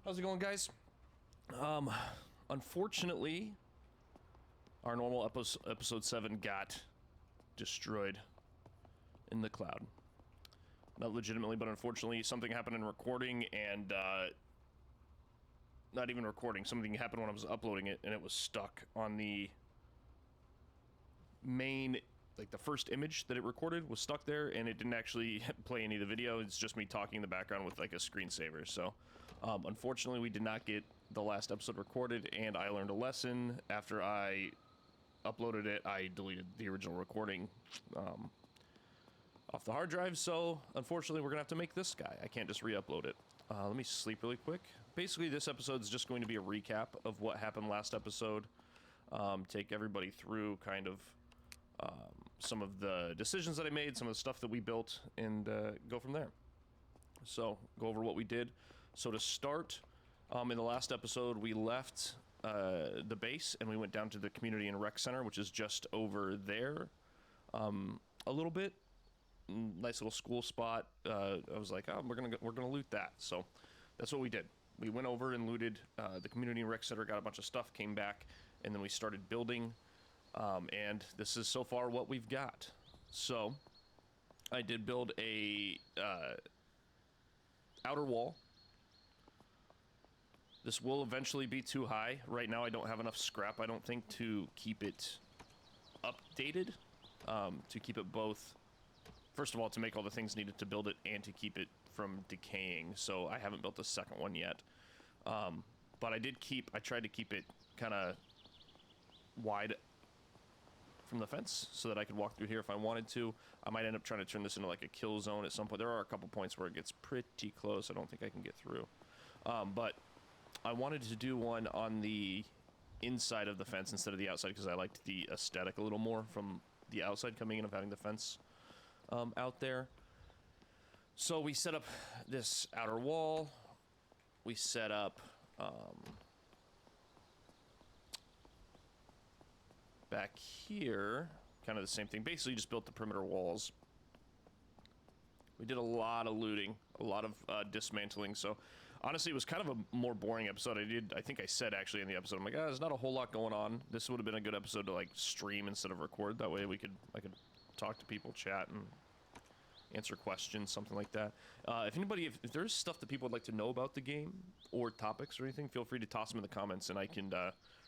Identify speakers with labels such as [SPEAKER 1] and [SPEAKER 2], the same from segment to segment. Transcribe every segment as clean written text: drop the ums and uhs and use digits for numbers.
[SPEAKER 1] How's it going, guys? Unfortunately, our normal episode 7 got destroyed in the cloud. Not legitimately, but unfortunately, something happened in recording, and not even recording. Something happened when I was uploading it, and it was stuck on the main, like the first image that it recorded was stuck there, and it didn't actually play any of the video. It's just me talking in the background with like a screensaver. So, unfortunately, we did not get the last episode recorded, and I learned a lesson. After I uploaded it, I deleted the original recording off the hard drive. So, unfortunately, we're gonna have to make this guy. I can't just re-upload it. Let me sleep really quick. Basically, this episode is just going to be a recap of what happened last episode. Take everybody through kind of some of the decisions that I made, some of the stuff that we built, and go from there. So, go over what we did. So to start, in the last episode, we left the base and we went down to the community and rec center, which is just over there a little bit. Nice little school spot. I was like, oh, we're gonna loot that. So that's what we did. We went over and looted the community and rec center, got a bunch of stuff, came back, and then we started building. And this is so far what we've got. So I did build a outer wall. This will eventually be too high. Right now I don't have enough scrap, I don't think, to keep it updated. To keep it both, first of all, to make all the things needed to build it and to keep it from decaying. So I haven't built the second one yet. But I tried to keep it kind of wide from the fence so that I could walk through here if I wanted to. I might end up trying to turn this into like a kill zone at some point. There are a couple points where it gets pretty close. I don't think I can get through. But I wanted to do one on the inside of the fence instead of the outside because I liked the aesthetic a little more from the outside coming in of having the fence out there. So we set up this outer wall. We set up back here, kind of the same thing. Basically, just built the perimeter walls. We did a lot of looting, a lot of dismantling. So, honestly, it was kind of a more boring episode. I think I said actually in the episode, I'm like, there's not a whole lot going on. This would have been a good episode to like stream instead of record. That way, I could talk to people, chat, and answer questions, something like that. If there's stuff that people would like to know about the game or topics or anything, feel free to toss them in the comments, and I can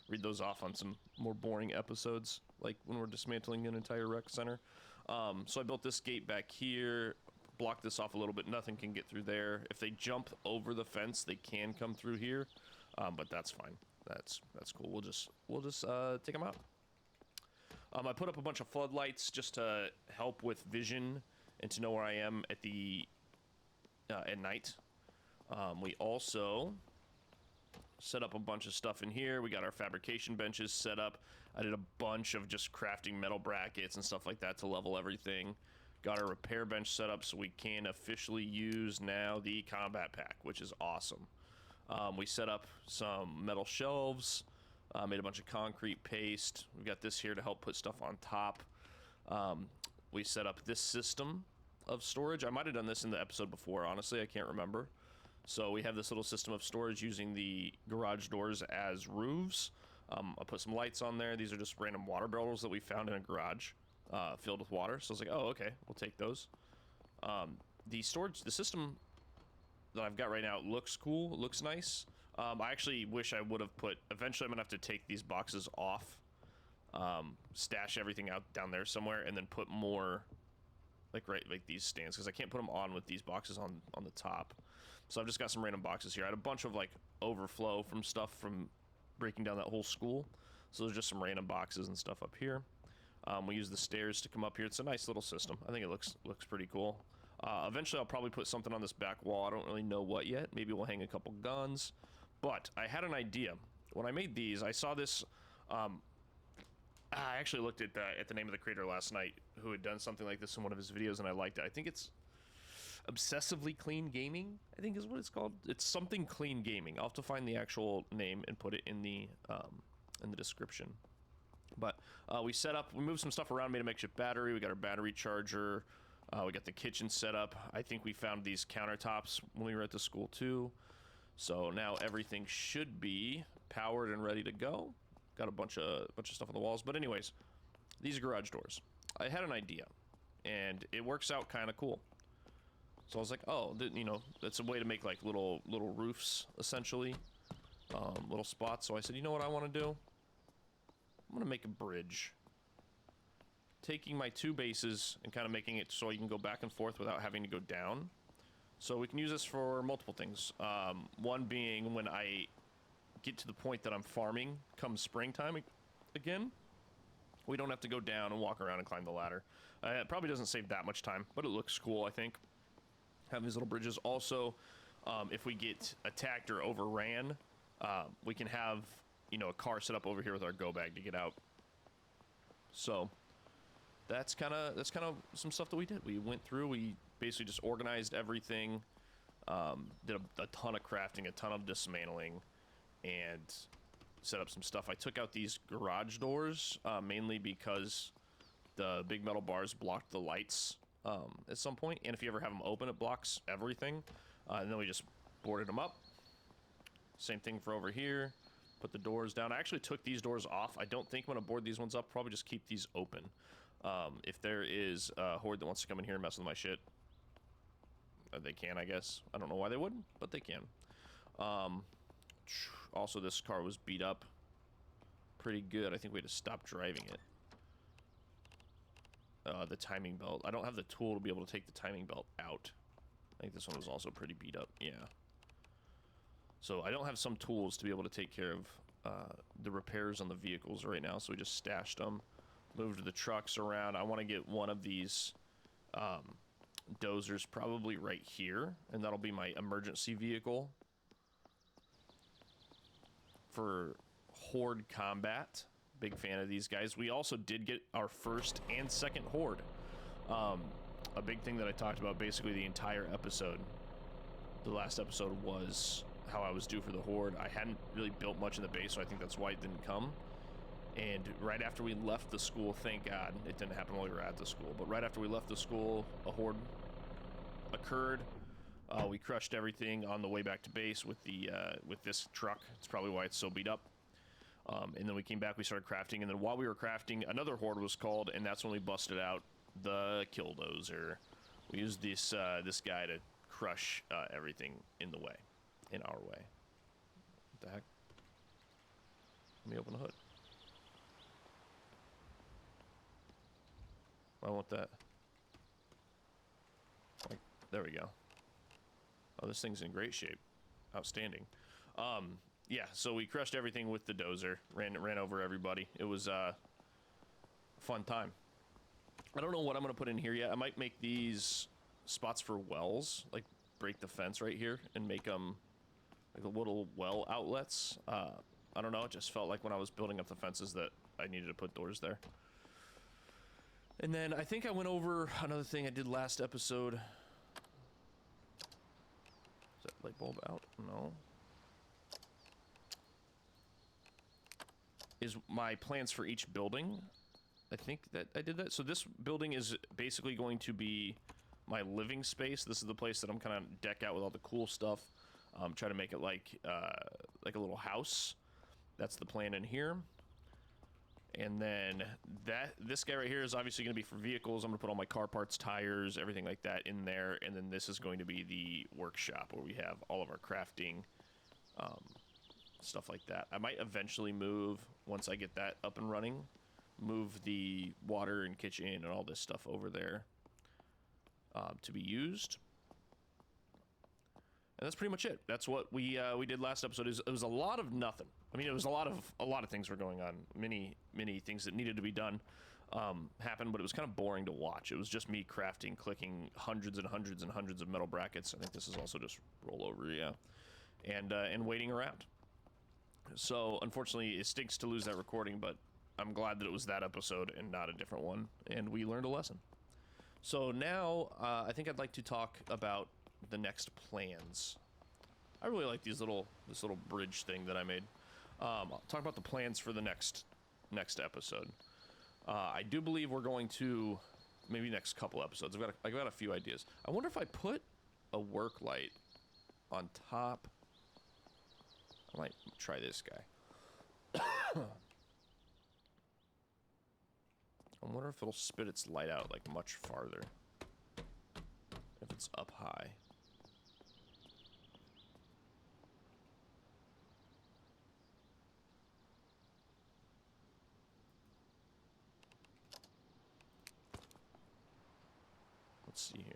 [SPEAKER 1] read those off on some more boring episodes, like when we're dismantling an entire rec center. So I built this gate back here, blocked this off a little bit. Nothing can get through there. If they jump over the fence, they can come through here, but that's fine. That's cool. We'll just take them out. I put up a bunch of floodlights just to help with vision and to know where I am at night. We also set up a bunch of stuff in here. We got our fabrication benches set up. I did a bunch of just crafting metal brackets and stuff like that to level everything. Got our repair bench set up so we can officially use now the combat pack, which is awesome. We set up some metal shelves, made a bunch of concrete paste. We've got this here to help put stuff on top. We set up this system of storage. I might have done this in the episode before, honestly, I can't remember. So we have this little system of storage using the garage doors as roofs. I put some lights on there. These are just random water barrels that we found in a garage filled with water. So I was like, oh, okay, we'll take those. The system that I've got right now looks cool, looks nice. I actually wish I would have eventually I'm gonna have to take these boxes off, stash everything out down there somewhere, and then put more like these stands, because I can't put them on with these boxes on the top. So I've just got some random boxes here. I had a bunch of like overflow from stuff from breaking down that whole school. So there's just some random boxes and stuff up here. We use the stairs to come up here. It's a nice little system. I think it looks pretty cool. Eventually I'll probably put something on this back wall. I don't really know what yet. Maybe we'll hang a couple guns. But I had an idea. When I made these, I saw this. I actually looked at the name of the creator last night, who had done something like this in one of his videos, and I liked it. I think it's Obsessively Clean Gaming, I think is what it's called. It's something Clean Gaming. I'll have to find the actual name and put it in the description. But we moved some stuff around, made a makeshift battery. We got our battery charger. We got the kitchen set up. I think we found these countertops when we were at the school too. So now everything should be powered and ready to go. Got a bunch of stuff on the walls. But anyways, these garage doors. I had an idea, and it works out kind of cool. So I was like, oh, you know, that's a way to make like little roofs, essentially. Little spots. So I said, you know what I want to do? I'm going to make a bridge. Taking my 2 bases and kind of making it so you can go back and forth without having to go down. So we can use this for multiple things. One being when I get to the point that I'm farming come springtime again, we don't have to go down and walk around and climb the ladder. It probably doesn't save that much time, but it looks cool, I think. Having these little bridges. Also, if we get attacked or overran, we can have, you know, a car set up over here with our go bag to get out. So that's kind of some stuff that we did. We went through, we basically just organized everything, did a ton of crafting, a ton of dismantling, and set up some stuff. I took out these garage doors, mainly because the big metal bars blocked the lights at some point, and if you ever have them open, it blocks everything. And then we just boarded them up. Same thing for over here. Put the doors down. I actually took these doors off. I don't think I'm going to board these ones up. Probably just keep these open. If there is a horde that wants to come in here and mess with my shit, they can, I guess. I don't know why they wouldn't, but they can. Also, this car was beat up pretty good. I think we had to stop driving it. The timing belt. I don't have the tool to be able to take the timing belt out. I think this one was also pretty beat up. Yeah. So I don't have some tools to be able to take care of the repairs on the vehicles right now, so we just stashed them. Moved the trucks around. I want to get one of these dozers probably right here, and that'll be my emergency vehicle for horde combat. Big fan of these guys. We also did get our first and second horde. A big thing that I talked about basically the entire episode. The last episode was how I was due for the horde. I hadn't really built much in the base, so I think that's why it didn't come. And right after we left the school, thank God, it didn't happen while we were at the school, but right after we left the school, a horde occurred. We crushed everything on the way back to base with the with this truck. It's probably why it's so beat up. And then we came back, we started crafting, and then while we were crafting, another horde was called, and that's when we busted out the Killdozer. We used this this guy to crush everything in the way, in our way. What the heck? Let me open the hood. I want that. Like, there we go. Oh, this thing's in great shape. Outstanding. Yeah, so we crushed everything with the dozer. Ran over everybody. It was a fun time. I don't know what I'm going to put in here yet. I might make these spots for wells. Like, break the fence right here and make them like the little well outlets. I don't know. It just felt like when I was building up the fences that I needed to put doors there. And then I think I went over another thing I did last episode. Is that light bulb out? No. Is my plans for each building. I think that I did that. So this building is basically going to be my living space. This is the place that I'm kind of deck out with all the cool stuff. Try to make it like a little house. That's the plan in here. And then this guy right here is obviously going to be for vehicles. I'm going to put all my car parts, tires, everything like that in there. And then this is going to be the workshop where we have all of our crafting, stuff like that. I might eventually move, once I get that up and running, move the water and kitchen and all this stuff over there to be used. And that's pretty much it. That's what we did last episode. It was a lot of nothing. I mean, it was a lot of things were going on. Many things that needed to be done happened, but it was kind of boring to watch. It was just me crafting, clicking hundreds and hundreds and hundreds of metal brackets. I think this is also just rollover, yeah, and waiting around. So unfortunately, it stinks to lose that recording, but I'm glad that it was that episode and not a different one, and we learned a lesson. So now I think I'd like to talk about the next plans. I really like this little bridge thing that I made. I'll talk about the plans for the next episode. I do believe we're going to, maybe next couple episodes. I've got a few ideas. I wonder if I put a work light on top Might try this guy. I wonder if it'll spit its light out like much farther if it's up high. Let's see here.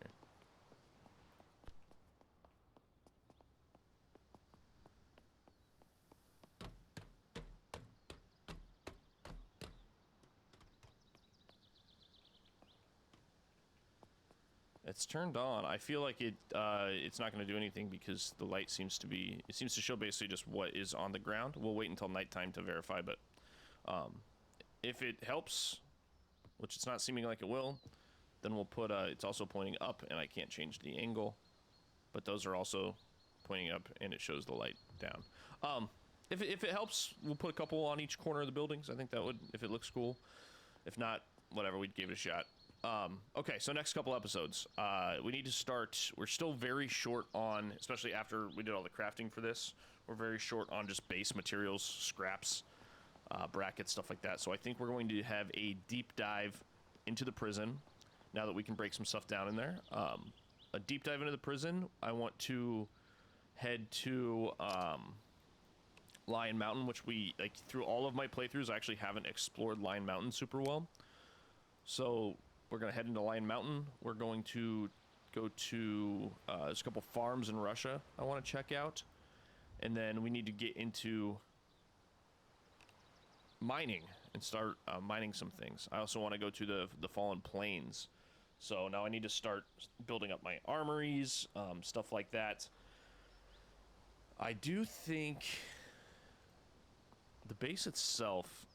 [SPEAKER 1] It's turned on. I feel like it's not going to do anything because the light seems to be, it seems to show basically just what is on the ground. We'll wait until nighttime to verify, but if it helps, which it's not seeming like it will, then we'll put, it's also pointing up and I can't change the angle, but those are also pointing up and it shows the light down. If it helps, we'll put a couple on each corner of the buildings. I think that would, if it looks cool. If not, whatever, we'd give it a shot. Okay, so next couple episodes, we need to start, we're still very short on, especially after we did all the crafting for this, we're very short on just base materials, scraps, brackets, stuff like that. So I think we're going to have a deep dive into the prison, now that we can break some stuff down in there. A deep dive into the prison, I want to head to, Lion Mountain, which we, like, through all of my playthroughs, I actually haven't explored Lion Mountain super well. So we're going to head into Lion Mountain. We're going to go to, there's a couple farms in Russia I want to check out. And then we need to get into mining and start mining some things. I also want to go to the Fallen Plains. So now I need to start building up my armories, stuff like that. I do think the base itself,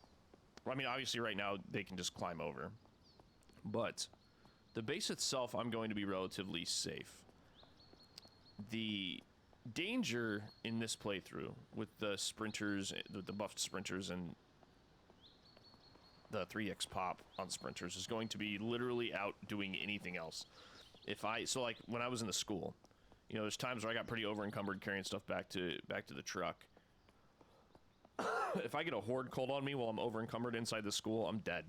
[SPEAKER 1] I mean, obviously right now they can just climb over. But the base itself, I'm going to be relatively safe. The danger in this playthrough with the sprinters, the buffed sprinters, and the 3x pop on sprinters is going to be literally outdoing anything else. So like when I was in the school, you know, there's times where I got pretty over encumbered carrying stuff back to the truck. If I get a horde called on me while I'm over encumbered inside the school, I'm dead.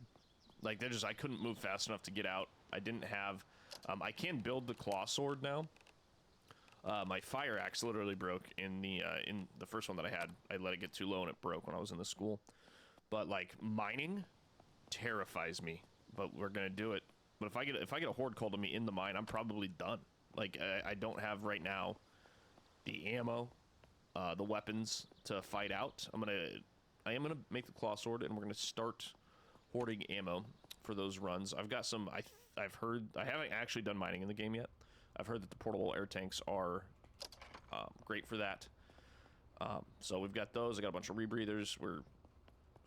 [SPEAKER 1] Like, I couldn't move fast enough to get out. I didn't have, I can build the claw sword now. My fire axe literally broke in the first one that I had. I let it get too low and it broke when I was in the school. But like mining terrifies me, but we're gonna do it. But if I get a horde called to me in the mine, I'm probably done. Like, I don't have right now the ammo, the weapons to fight out. I am gonna make the claw sword and we're gonna start hoarding ammo for those runs. I've got some, I've heard, I haven't actually done mining in the game yet. I've heard that the portable air tanks are great for that. So we've got those. I got a bunch of rebreathers. We're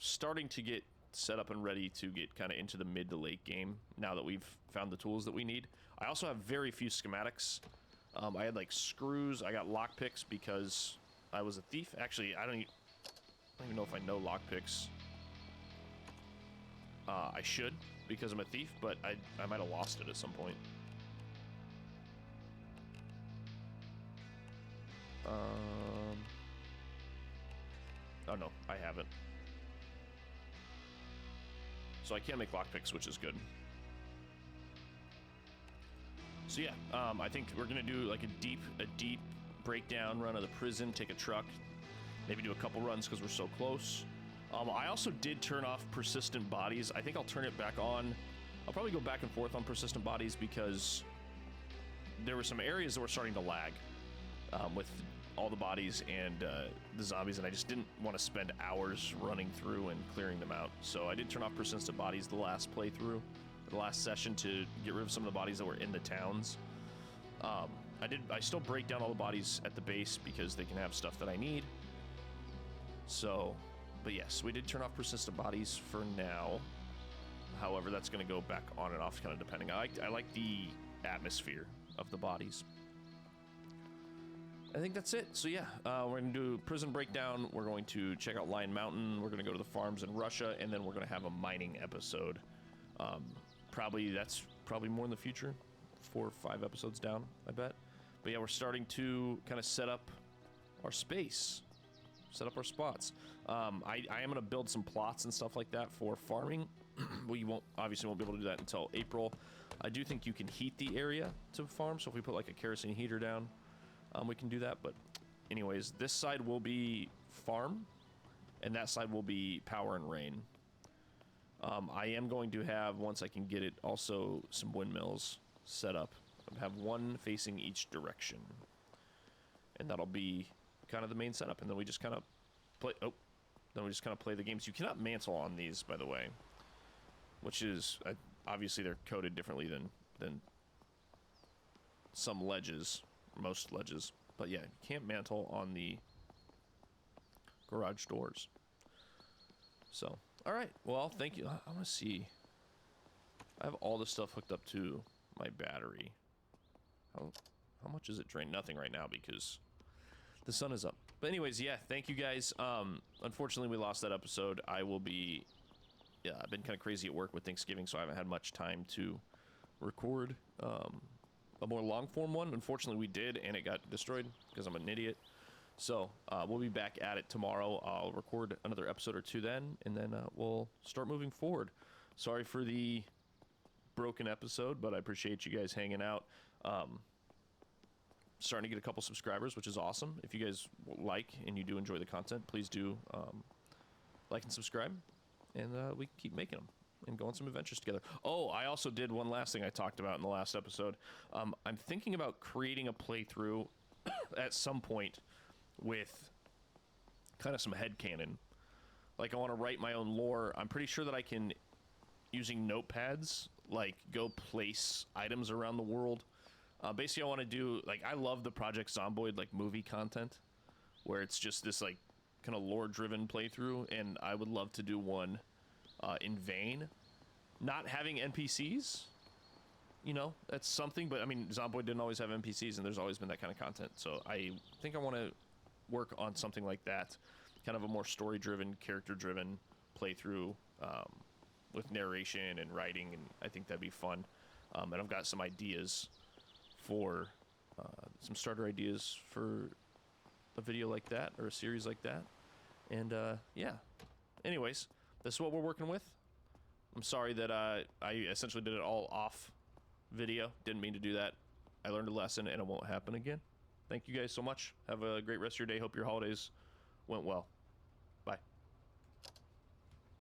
[SPEAKER 1] starting to get set up and ready to get kind of into the mid to late game now that we've found the tools that we need. I also have very few schematics. I had like screws. I got lockpicks because I was a thief. Actually, I don't even know if I know lockpicks. I should, because I'm a thief, but I might have lost it at some point. Oh no, I haven't. So I can make lockpicks, which is good. So yeah, I think we're gonna do like a deep breakdown run of the prison, take a truck, maybe do a couple runs because we're so close. I also did turn off persistent bodies. I think I'll turn it back on. I'll probably go back and forth on persistent bodies because there were some areas that were starting to lag with all the bodies and the zombies, and I just didn't want to spend hours running through and clearing them out. So I did turn off persistent bodies the last playthrough, the last session, to get rid of some of the bodies that were in the towns. I still break down all the bodies at the base because they can have stuff that I need. So, but yes, we did turn off persistent bodies for now. However, that's going to go back on and off, kind of depending. I like the atmosphere of the bodies. I think that's it. So yeah, we're going to do prison breakdown. We're going to check out Lion Mountain. We're going to go to the farms in Russia, and then we're going to have a mining episode. That's probably more in the future, 4 or 5 episodes down, I bet. But yeah, we're starting to kind of set up our space set up our spots. I am going to build some plots and stuff like that for farming. We obviously won't be able to do that until April. I do think you can heat the area to farm, so if we put like a kerosene heater down, we can do that. But anyways, this side will be farm, and that side will be power and rain. I am going to have, once I can get it, also some windmills set up. I have one facing each direction, and that'll be kind of the main setup. And then we just kind of play. Oh, then we just kind of play the games. You cannot mantle on these, by the way, which is obviously they're coded differently than some ledges, most ledges. But yeah, you can't mantle on the garage doors. So, all right. Well, thank you. I want to see. I have all this stuff hooked up to my battery. How much is it drained? Nothing right now because the sun is up. But anyways, yeah, thank you guys. Unfortunately, we lost that episode. I've been kind of crazy at work with Thanksgiving, so I haven't had much time to record a more long-form one. Unfortunately, we did, and it got destroyed because I'm an idiot. So we'll be back at it tomorrow. I'll record another episode or two then, and then we'll start moving forward. Sorry for the broken episode, but I appreciate you guys hanging out. Starting to get a couple subscribers, which is awesome. If you guys like and you do enjoy the content, please do like and subscribe, and we can keep making them and go on some adventures together. Oh, I also did one last thing I talked about in the last episode. I'm thinking about creating a playthrough at some point with kind of some headcanon. Like, I want to write my own lore. I'm pretty sure that I can, using notepads, like, go place items around the world. Basically, I want to do, like, I love the Project Zomboid, like, movie content, where it's just this, like, kind of lore-driven playthrough, and I would love to do one in Vane. Not having NPCs, you know, that's something, but, I mean, Zomboid didn't always have NPCs, and there's always been that kind of content, so I think I want to work on something like that, kind of a more story-driven, character-driven playthrough with narration and writing, and I think that'd be fun. And I've got some ideas for some starter ideas for a video like that or a series like that. And yeah, anyways, this is what we're working with. I'm sorry that I essentially did it all off video. Didn't mean to do that. I learned a lesson, and it won't happen again. Thank you guys so much. Have a great rest of your day. Hope your holidays went well.